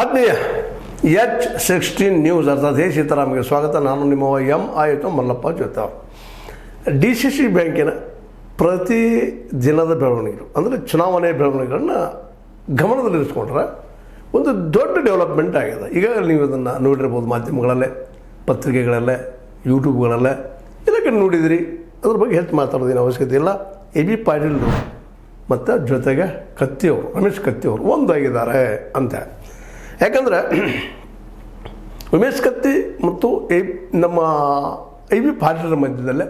ಆತ್ಮೀಯ H16 news ಅರ್ಥಾತ್ ಹೇ ಸೀತಾರಾಮ್ಗೆ ಸ್ವಾಗತ. ನಾನು ನಿಮ್ಮ ಆಯಿತು ಮಲ್ಲಪ್ಪ ಜೊತೆ. DCC ಬ್ಯಾಂಕಿನ ಪ್ರತಿ ದಿನದ ಬೆಳವಣಿಗೆಗಳು ಅಂದರೆ ಚುನಾವಣೆ ಬೆಳವಣಿಗೆಗಳನ್ನ ಗಮನದಲ್ಲಿರಿಸ್ಕೊಂಡ್ರೆ ಒಂದು ದೊಡ್ಡ ಡೆವಲಪ್ಮೆಂಟ್ ಆಗಿದೆ. ಈಗ ನೀವು ಅದನ್ನು ನೋಡಿರ್ಬೋದು, ಮಾಧ್ಯಮಗಳಲ್ಲೇ, ಪತ್ರಿಕೆಗಳಲ್ಲೇ, ಯೂಟ್ಯೂಬ್ಗಳಲ್ಲೇ ಇದಕ್ಕೆ ನೋಡಿದಿರಿ. ಅದ್ರ ಬಗ್ಗೆ ಹೆಚ್ಚು ಮಾತಾಡೋದೇನು ಅವಶ್ಯಕತೆ ಇಲ್ಲ. AB ಪಾಟೀಲ್ರು ಮತ್ತು ಜೊತೆಗೆ ಕತ್ತಿಯವರು, ರಮೇಶ್ ಕತ್ತಿಯವರು ಒಂದಾಗಿದ್ದಾರೆ ಅಂತ. ಯಾಕಂದರೆ ಉಮೇಶ್ ಕತ್ತಿ ಮತ್ತು ನಮ್ಮ AB ಪಾಟೀಲರ ಮಧ್ಯದಲ್ಲೇ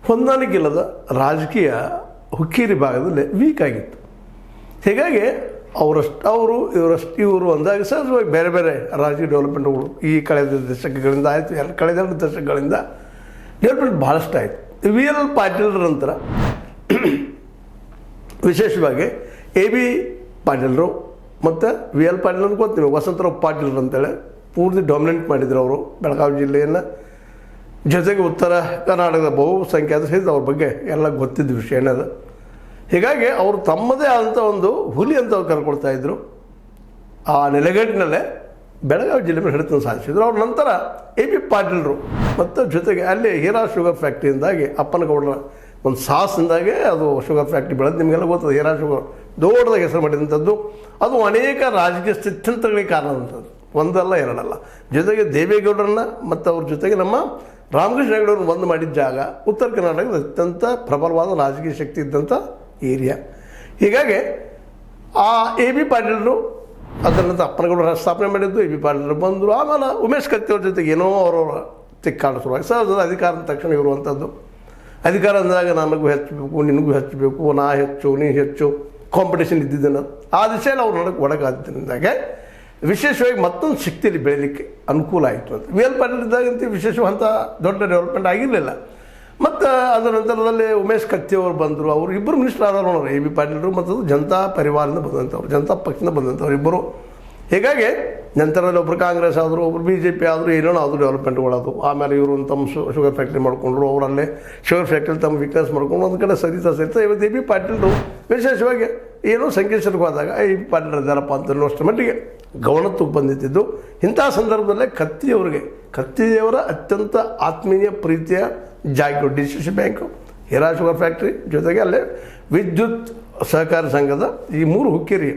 ಹೊಂದಾಣಿಕೆಯಿಲ್ಲದ ರಾಜಕೀಯ ಹುಕ್ಕೇರಿ ಭಾಗದಲ್ಲಿ ವೀಕ್ ಆಗಿತ್ತು. ಹೀಗಾಗಿ ಇವರು ಅಂದಾಗ ಸಹಜವಾಗಿ ಬೇರೆ ಬೇರೆ ರಾಜಕೀಯ ಡೆವಲಪ್ಮೆಂಟ್ಗಳು ಈ ಕಳೆದ ದಶಕಗಳಿಂದ ಆಯಿತು. ಕಳೆದ ದಶಕಗಳಿಂದ ಡೆವಲಪ್ಮೆಂಟ್ ಭಾಳಷ್ಟು ಆಯಿತು. VL ಪಾಟೀಲರ ನಂತರ ವಿಶೇಷವಾಗಿ AB ಪಾಟೀಲರು ಮತ್ತು VL ಪಾಟೀಲ್ ಅಂತ ಗೊತ್ತೀವಿ, ವಸಂತರಾವ್ ಪಾಟೀಲರು ಅಂತೇಳಿ ಪೂರ್ತಿ ಡಾಮಿನೆಂಟ್ ಮಾಡಿದ್ರು ಅವರು ಬೆಳಗಾವಿ ಜಿಲ್ಲೆಯನ್ನು. ಜೊತೆಗೆ ಉತ್ತರ ಕರ್ನಾಟಕದ ಬಹುಸಂಖ್ಯಾತ ಸಹಿತ ಅವ್ರ ಬಗ್ಗೆ ಎಲ್ಲ ಗೊತ್ತಿದ್ದ ವಿಷಯನೇ ಅದು. ಹೀಗಾಗಿ ಅವರು ತಮ್ಮದೇ ಆದಂಥ ಒಂದು ಹುಲಿ ಅಂತ ಅವ್ರು ಕರ್ಕೊಳ್ತಾಯಿದ್ರು. ಆ ನೆಲೆಗಟ್ಟಿನಲ್ಲೇ ಬೆಳಗಾವಿ ಜಿಲ್ಲೆ ಮೇಲೆ ಹಿಡಿತನ್ನು ಸಾಧಿಸಿದ್ರು. ಅವ್ರ ನಂತರ AB ಪಾಟೀಲರು ಮತ್ತು ಜೊತೆಗೆ ಅಲ್ಲಿ ಹೀರಾ ಶುಗರ್ ಫ್ಯಾಕ್ಟ್ರಿಯಿಂದಾಗಿ ಅಪ್ಪನಗೌಡರ ಒಂದು ಸಾಹಸದಿಂದಾಗೆ ಅದು ಶುಗರ್ ಫ್ಯಾಕ್ಟ್ರಿ ಬೆಳೆದು ನಿಮಗೆಲ್ಲ ಗೊತ್ತದು. ಹೀರಾ ಶುಗರ್ ದೊಡ್ಡದಾಗಿ ಹೆಸರು ಮಾಡಿದಂಥದ್ದು. ಅದು ಅನೇಕ ರಾಜಕೀಯ ಸ್ಥಿತ್ಯಂತರಗಳಿಗೆ ಕಾರಣ ಅಂಥದ್ದು, ಒಂದಲ್ಲ ಎರಡಲ್ಲ. ಜೊತೆಗೆ ದೇವೇಗೌಡರನ್ನ ಮತ್ತು ಅವ್ರ ಜೊತೆಗೆ ನಮ್ಮ ರಾಮಕೃಷ್ಣ ಹೆಗಡೆಯವ್ರನ್ನ ಒಂದು ಮಾಡಿದ ಜಾಗ ಉತ್ತರ ಕರ್ನಾಟಕದ ಅತ್ಯಂತ ಪ್ರಬಲವಾದ ರಾಜಕೀಯ ಶಕ್ತಿ ಇದ್ದಂಥ ಏರಿಯಾ. ಹೀಗಾಗಿ ಆ AB ಪಾಟೀಲರು ಅದರ ನಂತರ ಅಪ್ಪನಗೌಡರು ಸ್ಥಾಪನೆ ಮಾಡಿದ್ದು, AB ಪಾಟೀಲರು ಬಂದರು. ಆಮೇಲೆ ಉಮೇಶ್ ಕತ್ತಿಯವ್ರ ಜೊತೆಗೆ ಏನೋ ಅವರವರ ತಿಕ್ಕಾಡ ಶುರುವಾಗಿ ಸಹಜದ ಅಧಿಕಾರದ ತಕ್ಷಣ ಇರುವಂಥದ್ದು. ಅಧಿಕಾರ ಅಂದಾಗ ನನಗೂ ಹೆಚ್ಚಬೇಕು, ನಿನಗೂ ಹೆಚ್ಚಬೇಕು, ನಾ ಹೆಚ್ಚು ನೀ ಹೆಚ್ಚು ಕಾಂಪಿಟೇಷನ್ ಇದ್ದಿದ್ದನ್ನು ಆ ದಿಶೆಯಲ್ಲಿ ಅವ್ರು ನನಗೆ ಒಳಗಾದ್ದರಿಂದಾಗೆ ವಿಶೇಷವಾಗಿ ಮತ್ತೊಂದು ಶಕ್ತಿಯಲ್ಲಿ ಬೆಳೀಲಿಕ್ಕೆ ಅನುಕೂಲ ಆಯಿತು ಅಂತ. VL ಪಾಟೀಲ್ ಇದ್ದಾಗಂತೂ ವಿಶೇಷವಂಥ ದೊಡ್ಡ ಡೆವಲಪ್ಮೆಂಟ್ ಆಗಿರಲಿಲ್ಲ. ಮತ್ತು ಅದರ ನಂತರದಲ್ಲಿ ಉಮೇಶ್ ಕತ್ತಿಯವರು ಬಂದರು. ಅವರು ಇಬ್ಬರು ಮಿನಿಸ್ಟರ್ ಆದವರು ನೋಡ್ರಿ, AB ಪಾಟೀಲರು ಮತ್ತು ಜನತಾ ಪರಿವಾರದಿಂದ ಬಂದಂಥವ್ರು, ಜನತಾ ಪಕ್ಷದಿಂದ ಬಂದಂಥವ್ರು ಇಬ್ಬರು. ಹೀಗಾಗಿ ನಂತರದಲ್ಲಿ ಒಬ್ಬರು ಕಾಂಗ್ರೆಸ್ ಆದರು, ಒಬ್ಬರು BJP ಆದರು, ಏನೋ ಆದರೂ ಡೆವಲಪ್ಮೆಂಟ್ಗಳದು. ಆಮೇಲೆ ಇವರು ತಮ್ಮ ಶುಗರ್ ಫ್ಯಾಕ್ಟ್ರಿ ಮಾಡಿಕೊಂಡ್ರು. ಅವರಲ್ಲೇ ಶುಗರ್ ಫ್ಯಾಕ್ಟ್ರಿ ತಮ್ಮ ವಿಕಾಸ ಮಾಡ್ಕೊಂಡು ಒಂದು ಕಡೆ ಸರಿತಾ ಇವತ್ತು AB ಪಾಟೀಲರು ವಿಶೇಷವಾಗಿ ಏನೋ ಸಂಕೇಶ್ವರಕ್ಕೆ ಹೋದಾಗ AB ಪಾಟೀಲರು ಇದ್ದಾರಪ್ಪ ಅಂತ ಅನ್ನೋಷ್ಟರ ಮಟ್ಟಿಗೆ ಗಮನಕ್ಕೆ ಬಂದಿದ್ದು. ಇಂಥ ಸಂದರ್ಭದಲ್ಲೇ ಕತ್ತಿಯವರ ಅತ್ಯಂತ ಆತ್ಮೀಯ ಪ್ರೀತಿಯ ಜಾಗ DCC bank, Heera sugar factory, ಜೊತೆಗೆ ಅಲ್ಲೇ ವಿದ್ಯುತ್ ಸಹಕಾರಿ ಸಂಘದ ಈ ಮೂರು ಹುಕ್ಕೇರಿ,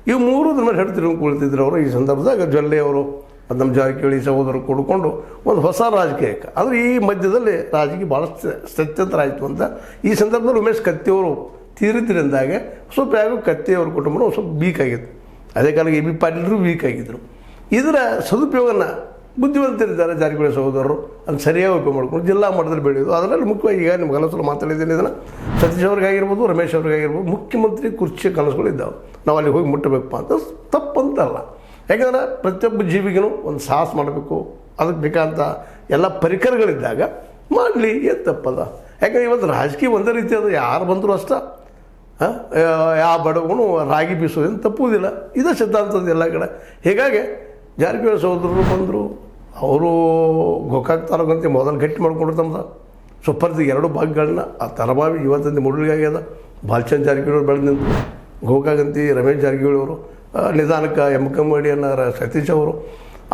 ಇವು ಮೂರು ದಿನ ಹಿಡ್ತಿರು ಕುಳಿತಿದ್ರು ಅವರು. ಈ ಸಂದರ್ಭದಾಗ ಜೊಲ್ಲೆಯವರು ನಮ್ಮ ಜಾರಕಿಹೊಳಿ ಸಹೋದರರು ಕೊಡ್ಕೊಂಡು ಒಂದು ಹೊಸ ರಾಜಕೀಯಕ್ಕೆ, ಆದರೆ ಈ ಮಧ್ಯದಲ್ಲಿ ರಾಜಕೀಯ ಭಾಳಷ್ಟು ಸ್ಥಿತ್ಯಂತರ ಆಯಿತು ಅಂತ. ಈ ಸಂದರ್ಭದಲ್ಲಿ ಉಮೇಶ್ ಕತ್ತಿಯವರು ತೀರಿದ್ರಿಂದಾಗೆ ಸ್ವಲ್ಪ ಯಾಕೋ ಕತ್ತಿಯವ್ರ ಕುಟುಂಬ ಸ್ವಲ್ಪ ವೀಕ್ ಆಗಿತ್ತು. ಅದೇ ಕಾಲಕ್ಕೆ AB ಪಾಟೀಲರು ವೀಕ್ ಆಗಿದ್ದರು. ಇದರ ಸದುಪಯೋಗನ ಬುದ್ಧಿವಂತರಿದ್ದಾರೆ ಜಾರಕಿಹೊಳಿ ಸಹೋದರರು ಅದನ್ನು ಸರಿಯಾಗಿ ಉಪಯೋಗ ಮಾಡ್ಕೊಂಡು ಜಿಲ್ಲಾ ಮಟ್ಟದಲ್ಲಿ ಬೆಳೆಯೋದು. ಅದರಲ್ಲಿ ಮುಖ್ಯವಾಗಿ ಈಗ ನಿಮ್ಗೆ ಹಲವು ಸಲ ಮಾತಾಡಿದ್ದೀನಿ, ಇದನ್ನು ಸತೀಶ್ ಅವ್ರಿಗಾಗಿರ್ಬೋದು, ರಮೇಶ್ ಅವ್ರಿಗಾಗಿರ್ಬೋದು, ಮುಖ್ಯಮಂತ್ರಿ ಕುರ್ಚಿಯ ಕನಸುಗಳಿದ್ದಾವೆ. ನಾವು ಅಲ್ಲಿ ಹೋಗಿ ಮುಟ್ಟಬೇಕಪ್ಪ ಅಂತ ತಪ್ಪಂತಲ್ಲ. ಯಾಕಂದರೆ ಪ್ರತಿಯೊಬ್ಬ ಜೀವಿಗೂ ಒಂದು ಸಾಹಸ ಮಾಡಬೇಕು, ಅದಕ್ಕೆ ಬೇಕಾದಂಥ ಎಲ್ಲ ಪರಿಕರಗಳಿದ್ದಾಗ ಮಾಡಲಿ, ಏನು ತಪ್ಪದ. ಯಾಕಂದರೆ ಇವತ್ತು ರಾಜಕೀಯ ಒಂದೇ ರೀತಿ ಅದು, ಯಾರು ಬಂದರೂ ಅಷ್ಟೇ ಯಾವ ಬಡವನು ರಾಗಿ ಬೀಸೋದೇನು ತಪ್ಪುವುದಿಲ್ಲ. ಇದೇ ಸಿದ್ಧಾಂತದ ಎಲ್ಲ ಕಡೆ. ಹೀಗಾಗಿ ಜಾರಕಿಹೊಳಿ ಸಹೋದರರು ಬಂದರು. ಅವರು ಗೋಕಾಕ್ ತಾಲೂಕಂತೆ ಮೊದಲು ಗಟ್ಟಿ ಮಾಡ್ಕೊಂಡ್ರು ತಮ್ಮದು ಸುಪರ್ದಿ ಎರಡು ಭಾಗಗಳನ್ನ. ಆ ತರಬಾವಿ ಇವತ್ತಂತೆ ಮುಳುಗಾಗ್ಯದ. ಬಾಲಚಂದ್ರ ಜಾರಕಿಹೊಳಿ ಬೆಳೆದು ನಿಂತು ಗೋಕಾಕಂತಿ ರಮೇಶ್ ಜಾರಕಿಹೊಳಿ ಅವರು, ನಿಧಾನಕ್ಕೆ MKMD ಸತೀಶ್ ಅವರು,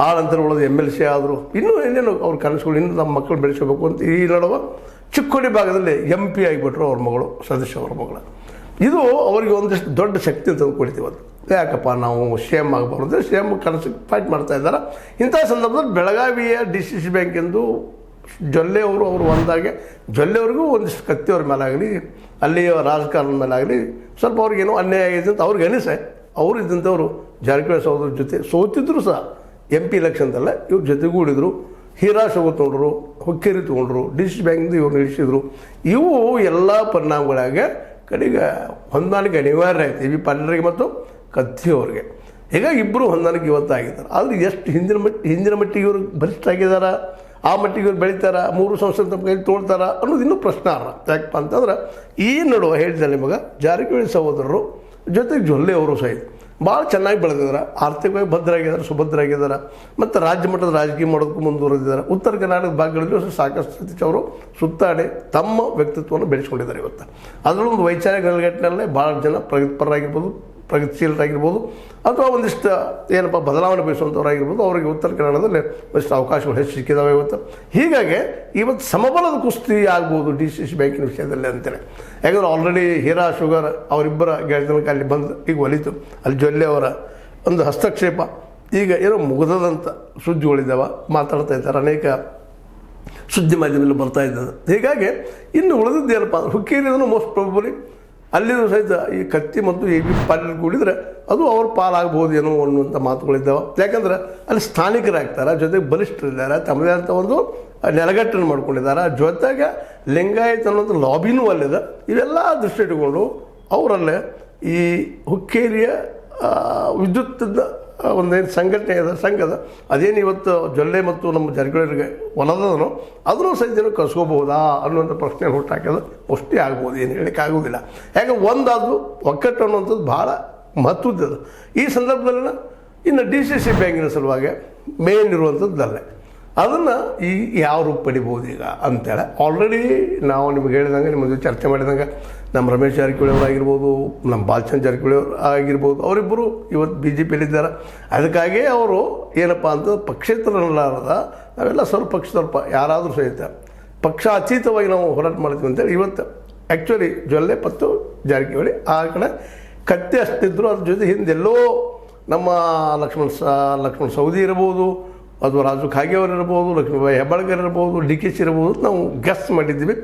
ಆ ನಂತರ ಉಳಿದು MLC ಆದರು. ಇನ್ನೂ ಏನೇನು ಅವ್ರ ಕನಸುಗಳು, ಇನ್ನೂ ನಮ್ಮ ಮಕ್ಕಳು ಬೆಳೆಸಬೇಕು ಅಂತ. ಈ ನಡುವೆ ಚಿಕ್ಕೋಡಿ ಭಾಗದಲ್ಲಿ MP ಆಗಿಬಿಟ್ರು ಅವ್ರ ಮಗಳು, ಸತೀಶ್ ಅವ್ರ ಮಗಳು. ಇದು ಅವರಿಗೆ ಒಂದಿಷ್ಟು ದೊಡ್ಡ ಶಕ್ತಿ ಅಂತ ಕೊಡ್ತೀವಿ. ಅದು ಯಾಕಪ್ಪ ನಾವು CM ಆಗಬಾರ್ದು, CM ಕನಸು ಫೈಟ್ ಮಾಡ್ತಾ ಇದ್ದಾರೆ. ಇಂಥ ಸಂದರ್ಭದಲ್ಲಿ ಬೆಳಗಾವಿಯ DCC ಬ್ಯಾಂಕಿಂದು ಜೊಲ್ಲೆಯವರು ಒಂದಾಗೆ ಜೊಲ್ಲೆಯವ್ರಿಗೂ ಒಂದಿಷ್ಟು ಕತ್ತಿಯವ್ರ ಮೇಲಾಗಲಿ, ಅಲ್ಲಿಯ ರಾಜಕಾರಣದ ಮೇಲಾಗಲಿ ಸ್ವಲ್ಪ ಅವ್ರಿಗೇನೋ ಅನ್ಯಾಯ ಆಗಿದೆ ಅಂತ ಅವ್ರಿಗೆ ಅನಿಸೆ. ಅವರು ಇದ್ದಂಥವ್ರು ಜಾರಕಿಹೊಳಿ ಸಹೋದರ ಜೊತೆ ಸೋತಿದ್ರು ಸಹ MP ಎಲೆಕ್ಷನ್ದಲ್ಲ ಇವ್ರ ಜೊತೆಗೂಡಿದ್ರು. ಹೀರಾ ಶುಗರ್ ತೊಗೊಂಡ್ರು, ಹುಕ್ಕೇರಿ ತೊಗೊಂಡ್ರು, DCC ಬ್ಯಾಂಕಿಂದ ಇವ್ರು ನಿಲ್ಲಿಸಿದ್ರು. ಇವು ಎಲ್ಲ ಪರಿಣಾಮಗಳಾಗೆ ಕಡೆಗೆ ಹೊಂದಾಣಿಕೆ ಅನಿವಾರ್ಯ ಆಯಿತು AB ಪಾಟೀಲರಿಗೆ ಮತ್ತು ಕತ್ತಿಯವ್ರಿಗೆ. ಹೀಗಾಗಿ ಇಬ್ಬರು ಹೊಂದಾಣಿಕೆ ಇವತ್ತಾಗಿದ್ದಾರೆ. ಆದರೆ ಎಷ್ಟು ಹಿಂದಿನ ಮಟ್ಟಿಗೆ ಇವರು ಬಲಿಷ್ಠ ಆಗಿದ್ದಾರೆ, ಆ ಮಟ್ಟಿಗೆ ಇವ್ರು ಬೆಳೀತಾರ, ಮೂರು ಸಂಸ್ಥೆ ತಮ್ಮ ಕೈಲಿ ತೋಳ್ತಾರ ಅನ್ನೋದು ಇನ್ನೂ ಪ್ರಶ್ನೆ ಅಲ್ಲ. ಯಾಕಪ್ಪ ಅಂತಂದ್ರೆ ಈ ನಡುವೆ ಹೇಳಿದೆ ನಿಮಗೆ, ಜಾರಕಿಹೊಳಿ ಸಹೋದರರು ಜೊತೆಗೆ ಜೊಲ್ಲೆಯವರು ಸಹಿತ ಭಾಳ ಚೆನ್ನಾಗಿ ಬೆಳೆದಿದ್ದಾರೆ, ಆರ್ಥಿಕವಾಗಿ ಭದ್ರಾಗಿದ್ದಾರೆ, ಸುಭದ್ರಾಗಿದ್ದಾರೆ, ಮತ್ತು ರಾಜ್ಯ ಮಟ್ಟದ ರಾಜಕೀಯ ಮಾಡೋದಕ್ಕೂ ಮುಂದುವರೆದಿದ್ದಾರೆ. ಉತ್ತರ ಕರ್ನಾಟಕದ ಭಾಗಗಳಲ್ಲೂ ಸಾಕಷ್ಟು ಸತೀಶ್ ಅವರು ಸುತ್ತಾಡಿ ತಮ್ಮ ವ್ಯಕ್ತಿತ್ವವನ್ನು ಬೆಳೆಸ್ಕೊಂಡಿದ್ದಾರೆ. ಇವತ್ತು ಅದರಲ್ಲೊಂದು ವೈಚಾರಿಕ ನೆಲೆಗಟ್ಟಿನಲ್ಲೇ ಭಾಳ ಜನ ಪ್ರಗತಿಪರರಾಗಿರ್ಬೋದು, ಪ್ರಗತಿಶೀಲರಾಗಿರ್ಬೋದು ಅಥವಾ ಒಂದಿಷ್ಟು ಏನಪ್ಪ ಬದಲಾವಣೆ ಬಯಸುವಂಥವ್ರಾಗಿರ್ಬೋದು, ಅವರಿಗೆ ಉತ್ತರ ಕನ್ನಡದಲ್ಲಿ ಒಂದಿಷ್ಟು ಅವಕಾಶಗಳು ಹೆಚ್ಚು ಸಿಕ್ಕಿದ್ದಾವೆ ಇವತ್ತು. ಹೀಗಾಗಿ ಇವತ್ತು ಸಮಬಲದ ಕುಸ್ತಿ ಆಗ್ಬೋದು DCC ಬ್ಯಾಂಕಿನ ವಿಷಯದಲ್ಲಿ ಅಂತೇಳಿ. ಯಾಕಂದ್ರೆ ಆಲ್ರೆಡಿ ಹೀರಾ ಶುಗರ್ ಅವರಿಬ್ಬರ ಗೆಳೆತನಕ್ಕೆ ಅಲ್ಲಿ ಬಂದು ಈಗ ಒಲಿತು, ಅಲ್ಲಿ ಜೊಲ್ಲೆ ಅವರ ಒಂದು ಹಸ್ತಕ್ಷೇಪ ಈಗ ಏನೋ ಮುಗಿದದಂಥ ಸುದ್ದಿಗಳಿದ್ದಾವೆ, ಮಾತಾಡ್ತಾ ಇದ್ದಾರೆ, ಅನೇಕ ಸುದ್ದಿ ಮಾಧ್ಯಮದಲ್ಲಿ ಬರ್ತಾ ಇದ್ದದ್ದು. ಹೀಗಾಗಿ ಇನ್ನು ಉಳಿದಿದ್ದು ಏನಪ್ಪ ಅಂದ್ರೆ ಹುಕ್ಕೇರಿಯನ್ನು ಮೋಸ್ಟ್ ಪ್ರಾಬಬಲಿ ಅಲ್ಲಿಯೂ ಸಹಿತ ಈ ಕತ್ತಿ ಮತ್ತು AB ಪಾಟೀಲ್ ಕೂಡಿದರೆ ಅದು ಅವ್ರ ಪಾಲಾಗ್ಬೋದು ಏನೋ ಅನ್ನುವಂಥ ಮಾತುಗಳಿದ್ದಾವೆ. ಯಾಕಂದ್ರೆ ಅಲ್ಲಿ ಸ್ಥಾನಿಕರಾಗ್ತಾರೆ, ಜೊತೆಗೆ ಬಲಿಷ್ಠರಿದ್ದಾರೆ, ತಮ್ಮದೇ ಅಂತ ಒಂದು ನೆಲಗಟ್ಟನ್ನು ಮಾಡ್ಕೊಂಡಿದ್ದಾರೆ, ಜೊತೆಗೆ ಲಿಂಗಾಯತ್ ಅನ್ನೋದು ಲಾಬಿನೂ ಅಲ್ಲಿದೆ. ಇವೆಲ್ಲ ದೃಷ್ಟಿ ಇಟ್ಟುಕೊಂಡು ಅವರಲ್ಲೇ ಈ ಹುಕ್ಕೇರಿಯ ವಿದ್ಯುತ್ ಒಂದೇನು ಸಂಘಟನೆ ಇದೆ, ಸಂಘದ ಅದೇನು ಇವತ್ತು ಜೊಲ್ಲೆ ಮತ್ತು ನಮ್ಮ ಜಾರಕಿಹೊಳಿಗೆ ಹೊಲದನೋ ಅದನ್ನು ಸಹಿತ ಕಸ್ಕೋಬಹುದಾ ಅನ್ನುವಂಥ ಪ್ರಶ್ನೆ ಹುಟ್ಟಾಕೋದು ಅಷ್ಟೇ ಆಗ್ಬೋದು, ಏನು ಹೇಳಲಿಕ್ಕೆ ಆಗೋದಿಲ್ಲ. ಯಾಕೆ ಒಂದಾದರೂ ಒಕ್ಕಟ್ಟು ಅನ್ನುವಂಥದ್ದು ಭಾಳ ಮಹತ್ವದ್ದು. ಈ ಸಂದರ್ಭದಲ್ಲಿ ಇನ್ನು DCC ಬ್ಯಾಂಕಿನ ಸಲುವಾಗಿ ಮೇನ್ ಇರುವಂಥದ್ದಲ್ಲೇ ಅದನ್ನು ಈ ಯಾವ ರೂಪ ಪಡಿಬೋದು ಈಗ ಅಂತೇಳಿ ಆಲ್ರೆಡಿ ನಾವು ನಿಮ್ಗೆ ಹೇಳಿದಂಗೆ, ನಿಮಗೆ ಚರ್ಚೆ ಮಾಡಿದಂಗೆ ನಮ್ಮ ರಮೇಶ್ ಜಾರಕಿಹೊಳಿ ಅವರಾಗಿರ್ಬೋದು, ನಮ್ಮ ಬಾಲಚಂದ್ರ ಜಾರಕಿಹೊಳಿ ಆಗಿರ್ಬೋದು, ಅವರಿಬ್ಬರು ಇವತ್ತು BJPಯಲ್ಲಿದ್ದಾರೆ. ಅದಕ್ಕಾಗಿ ಅವರು ಏನಪ್ಪ ಅಂತ ಪಕ್ಷೇತರನಲ್ಲಾರದ ನಾವೆಲ್ಲ ಸ್ವಲ್ಪ ಯಾರಾದರೂ ಸಹಿತ ಪಕ್ಷ ಅತೀತವಾಗಿ ನಾವು ಹೋರಾಟ ಮಾಡ್ತೀವಿ ಅಂತೇಳಿ ಇವತ್ತು ಆ್ಯಕ್ಚುಲಿ ಜೊಲ್ಲೆ ಮತ್ತು ಜಾರಕಿಹೊಳಿ ಆ ಕಡೆ ಕತ್ತೆ ಅಷ್ಟಿದ್ರು, ಅದ್ರ ಜೊತೆ ಹಿಂದೆಲ್ಲೋ ನಮ್ಮ ಲಕ್ಷ್ಮಣ ಸವದಿ ಇರ್ಬೋದು, ಅಥವಾ ರಾಜು ಖಾಗೆ ಅವರು ಇರ್ಬೋದು, ಲಕ್ಷ್ಮೀಬಾಯಿ ಹೆಬ್ಬಾಳ್ಕರ್ ಇರ್ಬೋದು, DKC ಇರ್ಬೋದು, ನಾವು ಗೆಸ್ ಮಾಡಿದ್ದೀವಿ.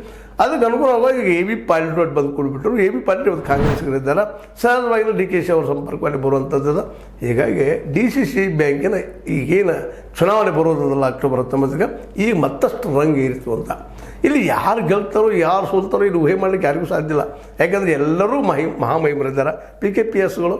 ಅದಕ್ಕೆ ಅನುಗುಣವಾಗಿ ಈಗ AB ಪಾಟೀಲ್ ಬಂದು ಕೊಡ್ಬಿಟ್ರು. AB ಪಾಟೀಲ್ ಇವತ್ತು ಕಾಂಗ್ರೆಸ್ಗಳಿದ್ದಾರೆ, ಸಹಜವಾಗಿ DKC ಅವ್ರ ಸಂಪರ್ಕದಲ್ಲಿ ಬರುವಂಥದ್ದು. ಹೀಗಾಗಿ DCC ಬ್ಯಾಂಕಿನ ಈಗೇನು ಚುನಾವಣೆ ಬರೋದಲ್ಲ ಅಕ್ಟೋಬರ್ 19ಗೆ ಈಗ ಮತ್ತಷ್ಟು ರಂಗ ಏರಿತು ಅಂತ. ಇಲ್ಲಿ ಯಾರು ಗೆಲ್ತಾರೋ ಯಾರು ಸೋಲ್ತಾರೋ ಇಲ್ಲಿ ಊಹೆ ಮಾಡಲಿಕ್ಕೆ ಯಾರಿಗೂ ಸಾಧ್ಯ ಇಲ್ಲ. ಯಾಕಂದರೆ ಎಲ್ಲರೂ ಮಹಾಮಹಿಮರಿದ್ದಾರೆ, PKPSಗಳು,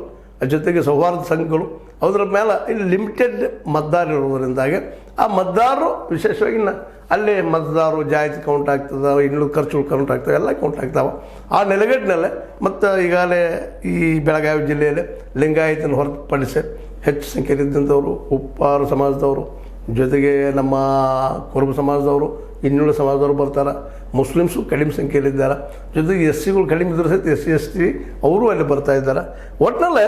ಜೊತೆಗೆ ಸೌಹಾರ್ದ ಸಂಘಗಳು, ಅದರ ಮೇಲೆ ಇಲ್ಲಿ ಲಿಮಿಟೆಡ್ ಮತದಾರ ಇರೋದರಿಂದಾಗಿ ಆ ಮತದಾರರು ವಿಶೇಷವಾಗಿ ಇನ್ನು ಅಲ್ಲೇ ಮತದಾರರು ಜಾತಿ ಕೌಂಟ್ ಆಗ್ತದೆ, ಇನ್ನೂ ಖರ್ಚುಗಳು ಕೌಂಟ್ ಆಗ್ತವೆ, ಎಲ್ಲ ಕೌಂಟ್ ಆಗ್ತಾವೆ. ಆ ನೆಲೆಗಟ್ಟಿನಲ್ಲೇ ಮತ್ತು ಈಗಾಗಲೇ ಈ ಬೆಳಗಾವಿ ಜಿಲ್ಲೆಯಲ್ಲಿ ಲಿಂಗಾಯತನ ಹೊರತುಪಡಿಸಿ ಹೆಚ್ಚು ಸಂಖ್ಯೆಯಲ್ಲಿದ್ದಂಥವರು, ಉಪ್ಪಾರ ಸಮಾಜದವರು, ಜೊತೆಗೆ ನಮ್ಮ ಕುರುಬ ಸಮಾಜದವರು, ಇನ್ನುಳಿದ ಸಮಾಜದವರು ಬರ್ತಾರೆ, ಮುಸ್ಲಿಮ್ಸು ಕಡಿಮೆ ಸಂಖ್ಯೆಯಲ್ಲಿದ್ದಾರೆ, ಜೊತೆಗೆ SCಗಳು ಕಡಿಮೆ ಇದ್ರೂ ಸಹಿತ SC ST ಅವರು ಅಲ್ಲಿ ಬರ್ತಾ ಇದ್ದಾರೆ. ಒಟ್ಟಿನಲ್ಲೇ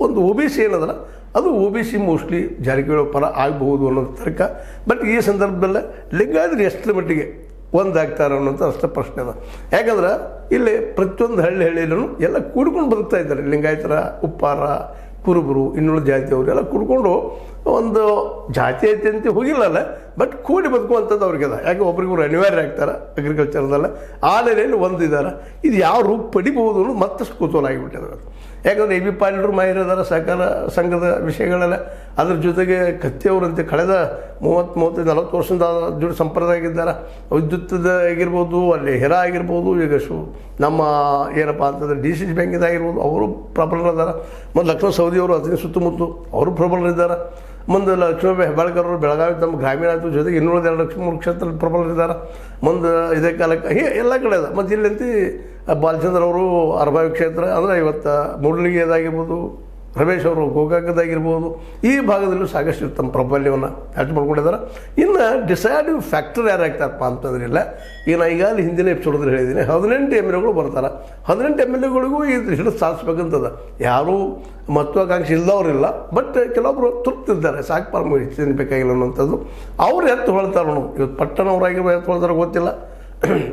ಒಂದು OBC ಏನದಲ್ಲ ಅದು OBC ಮೋಸ್ಟ್ಲಿ ಜಾರಕಿಹೊಳಿ ಪರ ಆಗಬಹುದು ಅನ್ನೋದು ತರ್ಕ. ಬಟ್ ಈ ಸಂದರ್ಭದಲ್ಲೇ ಲಿಂಗಾಯತರು ಎಷ್ಟರ ಮಟ್ಟಿಗೆ ಒಂದಾಗ್ತಾರೆ ಅನ್ನೋಂಥ ಅಷ್ಟೇ ಪ್ರಶ್ನೆ ಅದ. ಯಾಕಂದ್ರೆ ಇಲ್ಲಿ ಪ್ರತಿಯೊಂದು ಹಳ್ಳಿಯಲ್ಲೂ ಎಲ್ಲ ಕೂಡ್ಕೊಂಡು ಬದುಕ್ತಾ ಇದ್ದಾರೆ. ಲಿಂಗಾಯತರ, ಉಪ್ಪಾರ, ಕುರುಬರು, ಇನ್ನುಳಿದ ಜಾತಿಯವರು ಎಲ್ಲ ಕೂಡ್ಕೊಂಡು ಒಂದು ಜಾತಿ ಐತಿ ಅಂತ ಹೋಗಿಲ್ಲಲ್ಲ, ಬಟ್ ಕೂಡಿ ಬದುಕುವಂಥದ್ದು ಅವ್ರಿಗೆ ಅದ. ಯಾಕೆ ಒಬ್ರಿಗೊಬ್ರು ಅನಿವಾರ್ಯ ಆಗ್ತಾರೆ ಅಗ್ರಿಕಲ್ಚರ್ದಲ್ಲ. ಆ ನೆಲೆಯಲ್ಲಿ ಒಂದಿದ್ದಾರೆ. ಇದು ಯಾವ ರೂಪ ಪಡಿಬಹುದು ಅನ್ನೋದು ಮತ್ತಷ್ಟು ಕುತೂಹಲ ಆಗಿಬಿಟ್ಟಿದ್ದಾರೆ. ಯಾಕಂದರೆ AB ಪಾಟೀಲರು ಮಾಹಿರಿದಾರ ಸಹಕಾರ ಸಂಘದ ವಿಷಯಗಳೆಲ್ಲ, ಅದ್ರ ಜೊತೆಗೆ ಕತ್ತಿಯವರಂತೆ ಕಳೆದ 30-40 ವರ್ಷದಿಂದ ಜೋಡಿ ಸಂಪ್ರದಾಯಗಿದ್ದಾರೆ. ವಿದ್ಯುತ್ತದ ಆಗಿರ್ಬೋದು, ಅಲ್ಲಿ ಹೆರಾ ಆಗಿರ್ಬೋದು, ಈಗ ನಮ್ಮ ಏನಪ್ಪ ಅಂತಂದರೆ DCC ಬ್ಯಾಂಕಿದಾಗಿರ್ಬೋದು ಅವರು ಪ್ರಬಲರಿದ್ದಾರೆ. ಮತ್ತು ಲಕ್ಷ್ಮಣ ಸವದಿಯವರು ಅದನ್ನ ಸುತ್ತಮುತ್ತ ಅವರು ಪ್ರಬಲರಿದ್ದಾರೆ. ಮುಂದೆ ಲಕ್ಷ್ಮೀಬಾಯಿ ಹೆಬ್ಬಾಳ್ಕರ್ ಅವರು ಬೆಳಗಾವಿ ತಮ್ಮ ಗ್ರಾಮೀಣ ಆಯಿತು, ಜೊತೆಗೆ 202 ಲಕ್ಷ್ಮೀ ಕ್ಷೇತ್ರದಲ್ಲಿ ಪ್ರಬಲರಿದ್ದಾರೆ. ಮುಂದೆ ಇದೇ ಕಾಲಕ್ಕೆ ಎಲ್ಲ ಕಡೆ ಅದ. ಮತ್ತು ಇಲ್ಲಂತಿ ಬಾಲಚಂದ್ರ ಅವರು ಅರಬಾವಿ ಕ್ಷೇತ್ರ ಅಂದರೆ ಇವತ್ತು ಮೂಡಲಿಗೆದಾಗಿರ್ಬೋದು, ರಮೇಶ್ ಅವರು ಗೋಕಾಕದಾಗಿರ್ಬೋದು, ಈ ಭಾಗದಲ್ಲೂ ಸಾಕಷ್ಟು ತಮ್ಮ ಪ್ರಾಬಲ್ಯವನ್ನು ಹೆಚ್ಚು ಮಾಡ್ಕೊಂಡಿದ್ದಾರೆ. ಇನ್ನು ಡಿಸೈಡಿವ್ ಫ್ಯಾಕ್ಟರ್ ಯಾರು ಆಗ್ತಾರಪ್ಪ ಅಂತಂದ್ರೆ ಇಲ್ಲ, ಈಗ ನಾನು ಈಗಾಗಲೇ ಹಿಂದಿನ ಎಪಿಸೋಡಲ್ಲಿ ಹೇಳಿದ್ದೀನಿ, 18 MLAಗಳು ಬರ್ತಾರೆ. 18 MLAಗಳಿಗೂ ಇದು ಹಿಡಿದು ಸಾಧಿಸ್ಬೇಕಂತದ. ಯಾರೂ ಮಹತ್ವಾಕಾಂಕ್ಷೆ ಇಲ್ಲವ್ರಿಲ್ಲ, ಬಟ್ ಕೆಲವೊಬ್ಬರು ತೃಪ್ತಿದ್ದಾರೆ, ಸಾಕು ಹೆಚ್ಚಿನ ಬೇಕಾಗಿಲ್ಲ ಅನ್ನೋಂಥದ್ದು. ಅವ್ರು ಎತ್ತು ಹೊಳ್ತಾರೆ ನೋಡು. ಇವತ್ತು ಪಟ್ಟಣವರಾಗಿರ್ಬೋದು ಎತ್ತು ಹೊಳ್ತಾರೆ ಗೊತ್ತಿಲ್ಲ,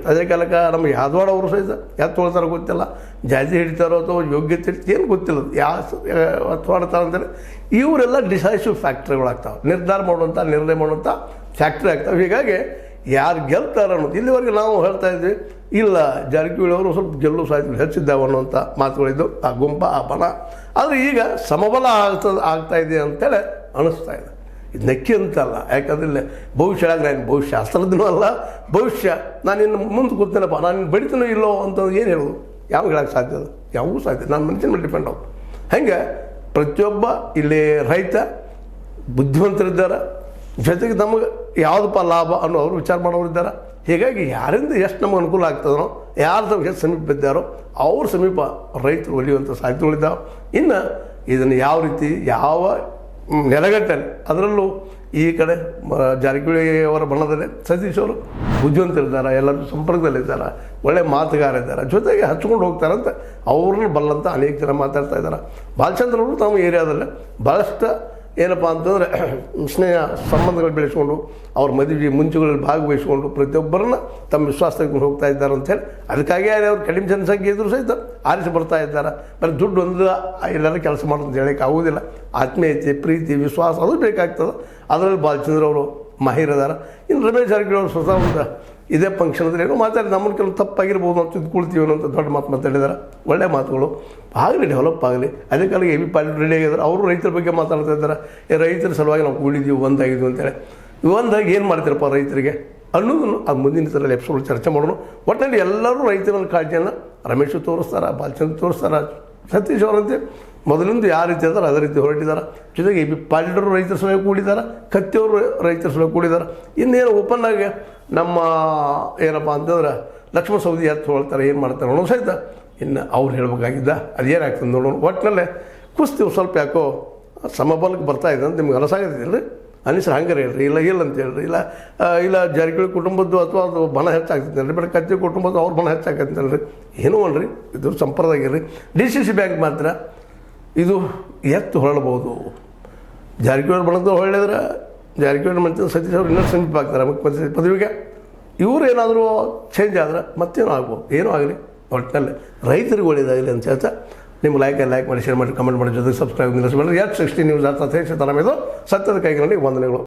ಅದೇ ಕಾಲಕ್ಕೆ ನಮ್ಮ ಯಾದವಾಡ ಅವರು ಸಹಿತ ಎತ್ತು ಹೊಳ್ತಾರೋ ಗೊತ್ತಿಲ್ಲ, ಜಾತಿ ಹಿಡಿತಾರೋ ಅಥವಾ ಯೋಗ್ಯತೆ ಏನು ಗೊತ್ತಿಲ್ಲ, ಎತ್ತು ಹೊಡ್ತಾರೆ ಅಂತೇಳಿ. ಇವರೆಲ್ಲ ಡಿಸೈಸಿವ್ ಫ್ಯಾಕ್ಟ್ರಿಗಳಾಗ್ತಾವೆ, ನಿರ್ಧಾರ ನಿರ್ಣಯ ಮಾಡುವಂಥ ಫ್ಯಾಕ್ಟ್ರಿ ಆಗ್ತಾವೆ. ಹೀಗಾಗಿ ಯಾರು ಗೆಲ್ತಾರೆ ಅನ್ನೋದು ಇಲ್ಲಿವರೆಗೆ ನಾವು ಹೇಳ್ತಾ ಇದ್ವಿ. ಇಲ್ಲ, ಜಾರಕಿಹೊಳಿ ಅವರು ಸ್ವಲ್ಪ ಗೆಲ್ಲು ಸಾಧ್ಯತೆ ಹೆಚ್ಚಿದ್ದಾವೆ ಅನ್ನುವಂಥ ಮಾತುಗಳಿದ್ದು ಆ ಗುಂಪ, ಆ ಬಣ. ಆದರೆ ಈಗ ಸಮಬಲ ಆಗ್ತಾ ಇದೆ ಅಂತೇಳಿ ಅನ್ನಿಸ್ತಾ ಇದೆ. ಇದು ನಕ್ಕಿ ಅಂತಲ್ಲ, ಯಾಕಂದ್ರೆ ಇಲ್ಲಿ ಭವಿಷ್ಯ ನಾನು ಭವಿಷ್ಯಶಾಸ್ತ್ರಜ್ಞನೂ ಅಲ್ಲ, ಭವಿಷ್ಯ ನಾನು ಇನ್ನು ಮುಂದೆ ಕೂತೇನಪ್ಪ, ನಾನು ಬಡಿತೀನೋ ಇಲ್ಲೋ ಅಂತಂದು ಏನು ಹೇಳೋದು, ಯಾವ ಹೇಳೋಕ್ಕೆ ಸಾಧ್ಯ ಅದು? ಯಾವೂ ಸಾಧ್ಯ, ನಾನು ಮನುಷ್ಯನ ಮೇಲೆ ಡಿಪೆಂಡ್ ಆಗುತ್ತೆ. ಹಾಗೆ ಪ್ರತಿಯೊಬ್ಬ ಇಲ್ಲಿ ರೈತ ಬುದ್ಧಿವಂತರಿದ್ದಾರೆ, ಜೊತೆಗೆ ನಮಗೆ ಯಾವುದಪ್ಪ ಲಾಭ ಅನ್ನೋ ಅವರು ವಿಚಾರ ಮಾಡೋರಿದ್ದಾರೆ. ಹೀಗಾಗಿ ಯಾರಿಂದ ಎಷ್ಟು ನಮಗೆ ಅನುಕೂಲ ಆಗ್ತದೋ, ಯಾರು ನಮ್ಗೆ ಎಷ್ಟು ಸಮೀಪ ಬಿದ್ದಾರೋ ಅವ್ರ ಸಮೀಪ ರೈತರು ಒಲಿಯುವಂಥ ಸಾಧ್ಯತೆಗಳಿದ್ದಾವೆ. ಇನ್ನು ಇದನ್ನು ಯಾವ ರೀತಿ ಯಾವ ನೆಲಗಟ್ಟಲೆ. ಅದರಲ್ಲೂ ಈ ಕಡೆ ಜಾರಕಿಹೊಳಿ ಅವರ ಬಣದಲ್ಲೇ ಸತೀಶ್ ಅವರು ಬುದ್ಧಿವಂತರಿದ್ದಾರೆ, ಎಲ್ಲರೂ ಸಂಪರ್ಕದಲ್ಲಿದ್ದಾರೆ, ಒಳ್ಳೆ ಮಾತುಗಾರ ಇದ್ದಾರೆ, ಜೊತೆಗೆ ಹಚ್ಕೊಂಡು ಹೋಗ್ತಾರಂತ ಅವ್ರನ್ನ ಬಲ್ಲಂತ ಅನೇಕ ಜನ ಮಾತಾಡ್ತಾ ಇದ್ದಾರೆ. ಬಾಲಚಂದ್ರ ಅವರು ತಮ್ಮ ಏರಿಯಾದಲ್ಲೇ ಭಾಳಷ್ಟು ಏನಪ್ಪ ಅಂತಂದರೆ ಸ್ನೇಹ ಸಂಬಂಧಗಳು ಬೆಳೆಸ್ಕೊಂಡು ಅವ್ರ ಮದುವೆ ಮುಂಚೆಗಳಲ್ಲಿ ಭಾಗವಹಿಸ್ಕೊಂಡು ಪ್ರತಿಯೊಬ್ಬರನ್ನ ತಮ್ಮ ವಿಶ್ವಾಸ ತೆಗೆದುಕೊಂಡು ಹೋಗ್ತಾ ಇದ್ದಾರೆ ಅಂಥೇಳಿ, ಅದಕ್ಕಾಗಿ ಅವ್ರು ಕಡಿಮೆ ಜನಸಂಖ್ಯೆ ಇದ್ದರೂ ಸಹಿತ ಆರಿಸಿ ಬರ್ತಾ ಇದ್ದಾರೆ. ಬರೀ ದುಡ್ಡು ಒಂದು ಎಲ್ಲರೂ ಕೆಲಸ ಮಾಡೋದು ಅಂತ ಹೇಳೋಕ್ಕೆ ಆಗೋದಿಲ್ಲ. ಆತ್ಮೀಯತೆ, ಪ್ರೀತಿ, ವಿಶ್ವಾಸ ಅದು ಬೇಕಾಗ್ತದೆ. ಅದರಲ್ಲಿ ಬಾಲಚಂದ್ರ ಅವರು ಮಾಹಿರದಾರ. ಇನ್ನು ರಮೇಶ್ ಜಾರಕಿಹೊಳಿ ಅವರು ಸ್ವತಃ ಒಂದು ಇದೇ ಫಂಕ್ಷನ್ ಅಂದರೆ ಏನೋ ಮಾತಾಡಿ ನಮ್ಮನ್ನು ಕೆಲವು ತಪ್ಪಾಗಿರ್ಬೋದು ಅಂತ ತಿದ್ಕೊಳ್ತೀವಿ ಅನ್ನೋ ದೊಡ್ಡ ಮಾತು ಮಾತಾಡಿದ್ದಾರೆ. ಒಳ್ಳೆಯ ಮಾತುಗಳು ಆಗಲಿ, ಡೆವಲಪ್ ಆಗಲಿ. ಅದೇ ಕಾಲಕ್ಕೆ ಎ ಬಿ ಪಾಟೀಲ್ ರೆಡಿ ಆಗಿದ್ದಾರೆ. ಅವರು ರೈತರ ಬಗ್ಗೆ ಮಾತಾಡ್ತಾ ಇದ್ದಾರೆ. ರೈತರ ಸಲುವಾಗಿ ನಾವು ಕೂಡಿದ್ದೀವಿ, ಒಂದಾಗಿದ್ವಿ ಅಂತೇಳಿ. ಒಂದಾಗಿ ಏನು ಮಾಡ್ತೀರಪ್ಪ ರೈತರಿಗೆ ಅನ್ನೋದನ್ನು ಅದು ಮುಂದಿನ ಥರ ಎಪಿಸೋಡ್ ಚರ್ಚೆ ಮಾಡೋಣ. ಒಟ್ಟಿನಲ್ಲಿ ಎಲ್ಲರೂ ರೈತರ ಕಾಳಜಿಯನ್ನು ರಮೇಶ್ ತೋರಿಸ್ತಾರೆ, ಬಾಲಚಂದ್ರ ತೋರಿಸ್ತಾರೆ, ಸತೀಶ್ ಅವರಂತೆ ಮೊದಲಿಂದ ಯಾವ ರೀತಿ ಇದ್ದಾರೆ ಅದೇ ರೀತಿ ಹೊರಟಿದ್ದಾರೆ. ಜೊತೆಗೆ ಎ ಬಿ ಪಾಟೀಲರು ರೈತರ ಸಲುವಾಗಿ ಕೂಡಿದ್ದಾರೆ, ಕತ್ತಿಯವರು ರೈತರ ಸಲುವಾಗಿ ಕೂಡಿದ್ದಾರೆ. ಇನ್ನೇನು ಓಪನ್ ಆಗಿ ನಮ್ಮ ಏನಪ್ಪ ಅಂತಂದ್ರೆ ಲಕ್ಷ್ಮಣ ಸವದಿ ಎತ್ತು ಹೊಳ್ತಾರೆ, ಏನು ಮಾಡ್ತಾರೆ ಅನ್ನೋ ಸಹಿತ ಇನ್ನು ಅವ್ರು ಹೇಳಬೇಕಾಗಿದ್ದ ಅದೇನಾಗ್ತದೆ ನೋಡೋಣ. ಒಟ್ಟಿನಲ್ಲೇ ಕುಸ್ತೀವಿ ಸ್ವಲ್ಪ ಯಾಕೋ ಸಮಬಲಕ್ಕೆ ಬರ್ತಾಯಿದೆ ಅಂತ ನಿಮ್ಗೆ ಅನಿಸಾಗತ್ತಿಲ್ಲ ರೀ? ಅನಿಸ್ರೆ ಹಂಗಾರೆ ಹೇಳ್ರಿ, ಇಲ್ಲ ಅಂತ ಹೇಳ್ರಿ. ಇಲ್ಲ ಜಾರಕಿಹೊಳಿ ಕುಟುಂಬದ್ದು ಅಥವಾ ಅದು ಬಣ ಹೆಚ್ಚಾಗ್ತೈತೆ ರೀ, ಬಟ್ ಕತ್ತಿ ಕುಟುಂಬದ್ದು ಅವ್ರ ಬಣ ಹೆಚ್ಚಾಗತ್ತಲ್ಲ ರೀ, ಏನೂ ಅಲ್ರಿ. ಇದು ಸಂಪ್ರದಾಯ ರೀ. DCC ಬ್ಯಾಂಕ್ ಮಾತ್ರ ಇದು ಎತ್ತು ಹೊರಡ್ಬೋದು. ಜಾರಕಿಹೊಳಿ ಬಣದ್ದು ಹೊಳ್ಳಿದ್ರೆ ಜಾರಕಿಹೊಳಿ ಮಂತ್ರಿ ಸತೀಶ್ ಅವರು ಇನ್ನೂ ಸಮೀಪ ಆಗ್ತಾರೆ ಮುಖ್ಯಮಂತ್ರಿ ಪದವಿಗೆ. ಇವರು ಏನಾದರೂ ಚೇಂಜ್ ಆದ್ರೆ ಮತ್ತೇನೋ ಆಗ್ಬೋದು, ಏನೂ ಆಗಲಿ. ಒಟ್ಟಿನಲ್ಲಿ ರೈತರಿಗೆ ಒಳ್ಳೆಯದಾಗಲಿ ಅಂತ ಹೇಳ್ತಾ ನಿಮ್ಮ ಲೈಕ್ ಮಾಡಿ, ಶೇರ್ ಮಾಡಿ, ಕಮೆಂಟ್ ಮಾಡಿ, ಜೊತೆಗೆ ಸಬ್ಸ್ಕ್ರೈಬ್ ನಿಲ್ಲಿಸಬೇಡ್ರಿ. H60 ನ್ಯೂಸ್ ಅರ್ಥ ಇದು ಸತ್ಯದ ಕೈಗಳಲ್ಲಿ ವಂದನೆಗಳು.